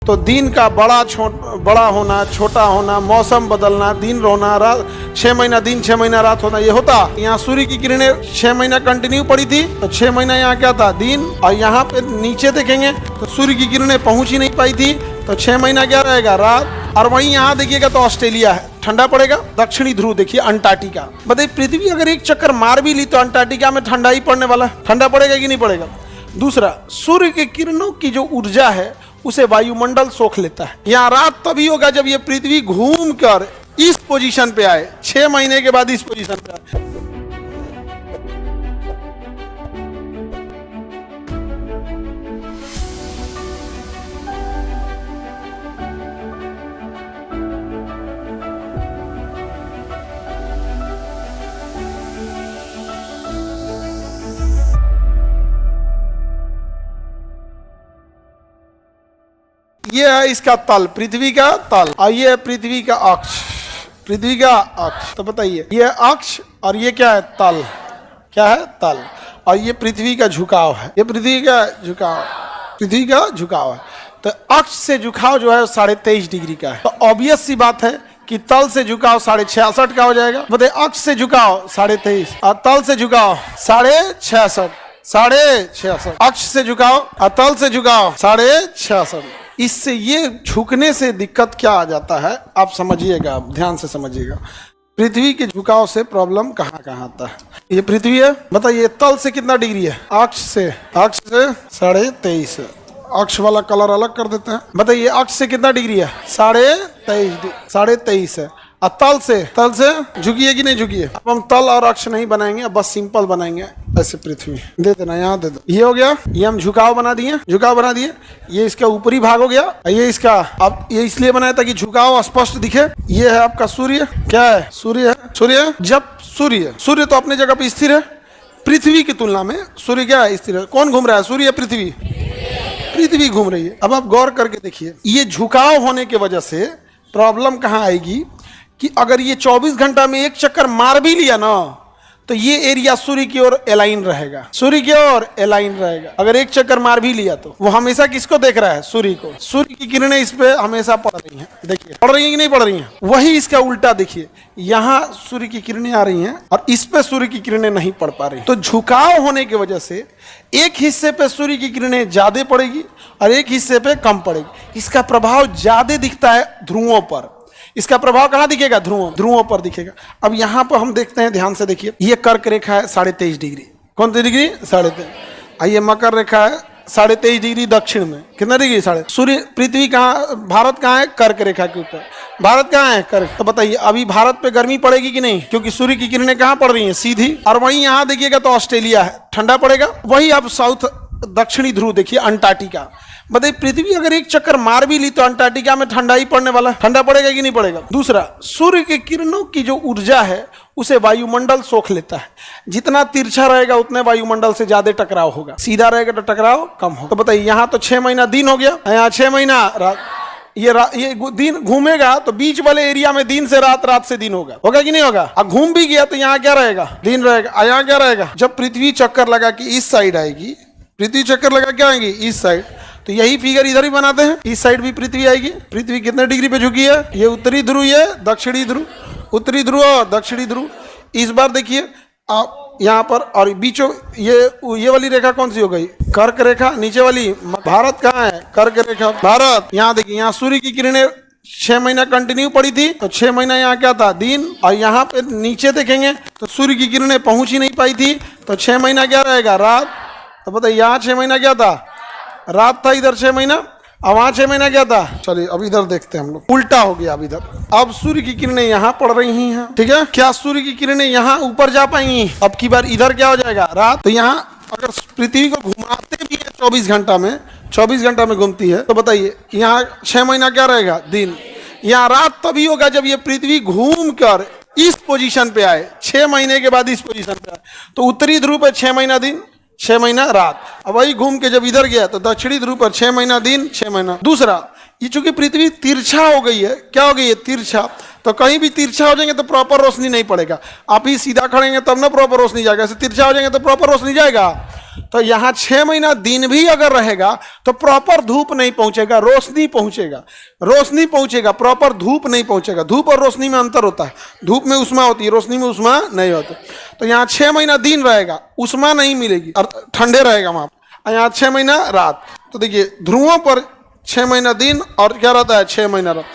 तो दिन का बड़ा होना, छोटा होना, मौसम बदलना, दिन रोना, रात 6 महीना दिन 6 महीना रात होना, ये होता। यहाँ सूर्य की किरणें 6 महीना कंटिन्यू पड़ी थी, तो 6 महीना यहाँ क्या था, दिन। और यहाँ पे नीचे देखेंगे तो सूर्य की किरणें पहुंच ही नहीं पाई थी, तो 6 महीना क्या रहेगा, रात। और वहीं यहाँ देखिएगा तो ऑस्ट्रेलिया है, ठंडा पड़ेगा। दक्षिणी ध्रुव देखिए, अंटार्कटिका। बताइए पृथ्वी अगर एक चक्कर मार भी ली तो अंटार्कटिका में ठंडा ही पड़ने वाला है। ठंडा पड़ेगा कि नहीं पड़ेगा। दूसरा, सूर्य के किरणों की जो ऊर्जा है उसे वायुमंडल सोख लेता है। यहाँ रात तभी होगा जब ये पृथ्वी घूम कर इस पोजीशन पे आए, 6 महीने के बाद इस पोजीशन पे आए। ये है इसका तल, पृथ्वी का तल, और ये है पृथ्वी का अक्ष, पृथ्वी का अक्ष। तो बताइए ये अक्ष और ये क्या है, तल। क्या है, तल। और ये पृथ्वी का झुकाव है, ये पृथ्वी का झुकाव, पृथ्वी का झुकाव है। तो अक्ष से झुकाव जो है 23.5 डिग्री का है। तो ऑब्वियस सी बात है कि तल से झुकाव 66.5 का हो जाएगा। बताइए अक्ष से झुकाव 23.5 और तल से झुकाव 66.5, 66.5। अक्ष से झुकाव और तल से झुकाव 66.5। इससे ये झुकने से दिक्कत क्या आ जाता है, आप समझिएगा, ध्यान से समझिएगा। पृथ्वी के झुकाव से प्रॉब्लम कहाँ कहाँ आता है। ये पृथ्वी है, बताइए तल से कितना डिग्री है, अक्ष से 23.5। अक्ष वाला कलर अलग कर देते हैं। बताइए अक्ष से कितना डिग्री है, 23.5 है। और तल से झुकिए कि नहीं झुकिए। अब हम तल और अक्ष नहीं बनाएंगे, बस सिंपल बनाएंगे ऐसे। पृथ्वी दे देना, यहाँ दे दो। ये हो गया, ये हम झुकाव बना दिए, झुकाव बना दिए। ये इसका ऊपरी भाग हो गया, ये इसका। अब ये इसलिए बनाया ताकि झुकाव स्पष्ट दिखे। ये है आपका सूर्य। क्या है, सूर्य है। सूर्य जब सूर्य तो अपने जगह पे स्थिर है। पृथ्वी की तुलना में सूर्य क्या है, स्थिर है। कौन घूम रहा है, सूर्य या पृथ्वी? पृथ्वी घूम रही है। अब आप गौर करके देखिए, ये झुकाव होने की वजह से प्रॉब्लम कहाँ आएगी कि अगर ये 24 घंटा में एक चक्कर मार भी लिया ना, तो ये एरिया सूर्य की ओर अलाइन रहेगा, सूर्य की ओर अलाइन रहेगा। अगर एक चक्कर मार भी लिया तो वो हमेशा किसको देख रहा है, सूर्य को। सूर्य की किरणें इस पे हमेशा पड़ रही हैं। देखिए पड़ रही हैं कि नहीं पड़ रही हैं। वही इसका उल्टा देखिए, यहाँ सूर्य की किरणें आ रही हैं और इस पे सूर्य की किरणें नहीं पड़ पा रही। तो झुकाव होने की वजह से एक हिस्से पे सूर्य की किरणें ज्यादा पड़ेगी और एक हिस्से पे कम पड़ेगी। इसका प्रभाव ज्यादा दिखता है ध्रुवों पर। इसका प्रभाव कहाँ दिखेगा, ध्रुवों पर दिखेगा। अब यहाँ पर हम देखते हैं, ध्यान से देखिए। ये कर्क रेखा है 23.5 डिग्री। कौन सी डिग्री, 23.5। ये मकर रेखा है 23.5 डिग्री दक्षिण में। कितना डिग्री, 3.5। सूर्य, पृथ्वी कहाँ, भारत कहाँ है, कर्क रेखा के ऊपर। भारत कहाँ है, कर्क। तो बताइए अभी भारत पे गर्मी पड़ेगी कि नहीं, क्योंकि सूर्य की किरणें कहाँ पड़ रही हैं, सीधी। और वहीं यहाँ देखिएगा तो ऑस्ट्रेलिया है, ठंडा पड़ेगा। वही आप साउथ दक्षिणी ध्रुव देखिए, अंटार्कटिका। बताइए पृथ्वी अगर एक चक्कर मार भी ली तो अंटार्कटिका में ठंडा ही पड़ने वाला है। ठंडा पड़ेगा कि नहीं पड़ेगा। दूसरा, सूर्य के किरणों की जो ऊर्जा है उसे वायुमंडल सोख लेता है। जितना तिरछा रहेगा उतने वायुमंडल से ज्यादा टकराव होगा, सीधा रहेगा तो टकराव कम होगा। तो बताइए यहाँ तो 6 महीना दिन हो गया, यहाँ 6 महीना रात। ये दिन घूमेगा तो बीच वाले एरिया में दिन से रात, रात से दिन होगा कि नहीं होगा। अब घूम भी गया तो यहाँ क्या रहेगा, दिन रहेगा। यहाँ क्या रहेगा, जब पृथ्वी चक्कर लगा कि इस साइड आएगी, पृथ्वी चक्कर लगा क्या आएगी, इस साइड। तो यही फिगर इधर ही बनाते हैं, इस साइड भी पृथ्वी आएगी। पृथ्वी कितने डिग्री पे झुकी है, ये उत्तरी ध्रुव, ये दक्षिणी ध्रुव, उत्तरी ध्रुव और दक्षिणी ध्रुव। इस बार देखिए आप यहाँ पर, और बीचों ये वाली रेखा कौन सी हो गई, कर्क रेखा। नीचे वाली भारत कहाँ है, कर्क रेखा, भारत। यहाँ देखिए, यहाँ सूर्य की किरणें 6 महीना कंटिन्यू पड़ी थी, तो 6 महीना यहाँ क्या था, दिन। और यहाँ पे नीचे देखेंगे तो सूर्य की किरणें पहुंच ही नहीं पाई थी, तो 6 महीना क्या रहेगा, रात। तो बताइए यहाँ 6 महीना क्या था, रात था। इधर 6 महीना, अब वहां 6 महीना क्या था। चलिए अब इधर देखते हैं हम लोग, उल्टा हो गया अब इधर। अब सूर्य की किरणें यहाँ पड़ रही हैं, ठीक है। क्या सूर्य की किरणें यहाँ ऊपर जा पाएंगी, अब की बार इधर क्या हो जाएगा, रात। तो यहाँ अगर पृथ्वी को घुमाते भी है 24 घंटा में घूमती है, तो बताइए यहाँ 6 महीना क्या रहेगा, दिन। यहाँ रात तभी होगा जब ये पृथ्वी घूम कर इस पोजीशन पे आए, 6 महीने के बाद इस पोजीशन पे आए। तो उत्तरी ध्रुव पे 6 महीना दिन, 6 महीना रात। अब वही घूम के जब इधर गया तो दक्षिणी ध्रुव पर 6 महीना दिन, 6 महीना। दूसरा, ये चूंकि पृथ्वी तिरछा हो गई है, क्या हो गई है, तिरछा। तो कहीं भी तिरछा हो जाएंगे तो प्रॉपर रोशनी नहीं पड़ेगा। आप ही सीधा खड़ेंगे तब ना प्रॉपर रोशनी जाएगा, ऐसे तिरछा हो जाएंगे तो प्रॉपर रोशनी जाएगा। तो यहाँ 6 महीना दिन भी अगर रहेगा तो प्रॉपर धूप नहीं पहुंचेगा, रोशनी पहुंचेगा, रोशनी पहुंचेगा, प्रॉपर धूप नहीं पहुंचेगा। धूप और रोशनी में अंतर होता है, धूप में उष्मा होती है, रोशनी में उष्मा नहीं होती। तो यहाँ 6 महीना दिन रहेगा, उष्मा नहीं मिलेगी और ठंडे रहेगा वहां, यहाँ 6 महीना रात। तो देखिए ध्रुवों पर 6 महीना दिन और क्या रहता है, 6 महीना रात।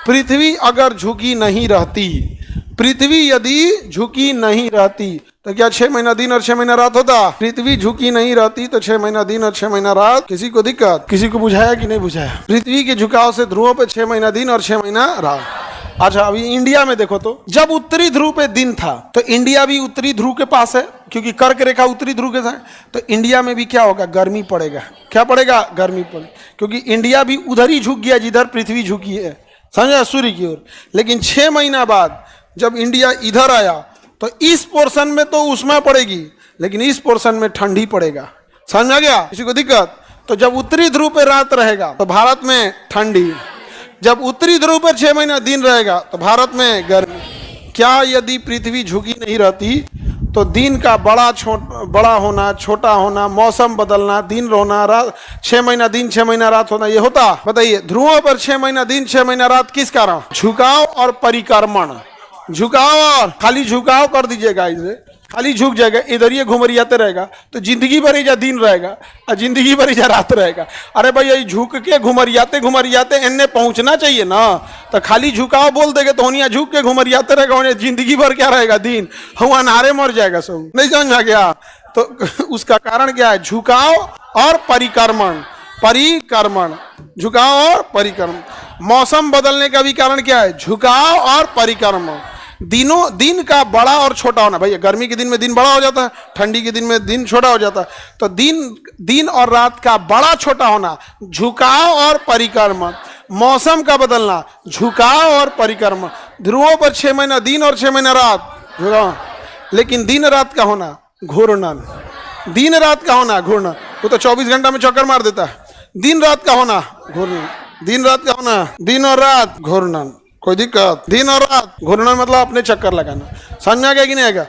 पृथ्वी अगर झुकी नहीं रहती, पृथ्वी यदि झुकी नहीं रहती तो क्या 6 महीना दिन और 6 महीना रात होता? पृथ्वी झुकी नहीं रहती तो 6 महीना दिन और 6 महीना रात। किसी को दिक्कत? किसी को बुझाया कि नहीं बुझाया? पृथ्वी के झुकाव से ध्रुवों पे 6 महीना दिन और 6 महीना रात। अच्छा अभी इंडिया में देखो तो जब उत्तरी ध्रुव पे दिन था तो इंडिया भी उत्तरी ध्रुव के पास है, क्योंकि कर्क रेखा उत्तरी ध्रुव के साथ, तो इंडिया में भी क्या होगा, गर्मी पड़ेगा। क्या पड़ेगा? गर्मी पड़ेगा, क्योंकि इंडिया भी उधर ही झुक गया जिधर पृथ्वी झुकी है, समझा, सूर्य की ओर। लेकिन 6 महीना बाद जब इंडिया इधर आया तो इस पोर्शन में तो उष्मा पड़ेगी, लेकिन इस पोर्शन में ठंडी पड़ेगा। समझ में आ गया? किसी को दिक्कत? तो जब उत्तरी ध्रुव पे रात रहेगा तो भारत में ठंडी, जब उत्तरी ध्रुव पर 6 महीना दिन रहेगा तो भारत में गर्मी। क्या यदि पृथ्वी झुकी नहीं रहती तो दिन का बड़ा होना, छोटा होना, मौसम बदलना, दिन रोना, रात 6 महीना दिन 6 महीना रात होना, ये होता? बताइए। ध्रुवों पर 6 महीना दिन 6 महीना रात किस कारण? झुकाव और परिक्रमण। झुकाव और खाली झुकाव कर दीजिएगा, इसे खाली झुक जाएगा, इधर ये घुमरियाते रहेगा तो जिंदगी भर ही जा दिन रहेगा और जिंदगी भर ही जा रात रहेगा। अरे भाई ये झुक के घुमरियाते घुमरियाते इन्हें पहुंचना चाहिए ना, तो खाली झुकाव बोल देगा तो होनिया झुक के घुमरियाते रहेगा, उन्हें जिंदगी भर क्या रहेगा, दिन हम अनारे मर जाएगा सब। नहीं समझ में आ गया? तो उसका कारण क्या है? झुकाव और परिक्रमण। परिक्रमण, झुकाव और परिक्रमण। मौसम बदलने का भी कारण क्या है? झुकाव और परिक्रमण। दिन का बड़ा और छोटा होना। भैया गर्मी के दिन में दिन बड़ा हो जाता है, ठंडी के दिन में दिन छोटा हो जाता है, तो दिन और रात का बड़ा छोटा होना, झुकाव और परिक्रमण। मौसम का बदलना, झुकाव और परिक्रमण। ध्रुवों पर 6 महीना दिन और 6 महीना रात, झुकाव। लेकिन दिन रात का होना घूर्णन, दिन रात का होना घूर्णन। वो तो 24 घंटा में चक्कर मार देता है। दिन रात का होना घूर्णन, दिन रात का होना, दिन और रात घूर्णन। कोई दिक्कत? दिन और रात घूर्णन मतलब अपने चक्कर लगाना। समझ में आ गया कि नहीं आएगा?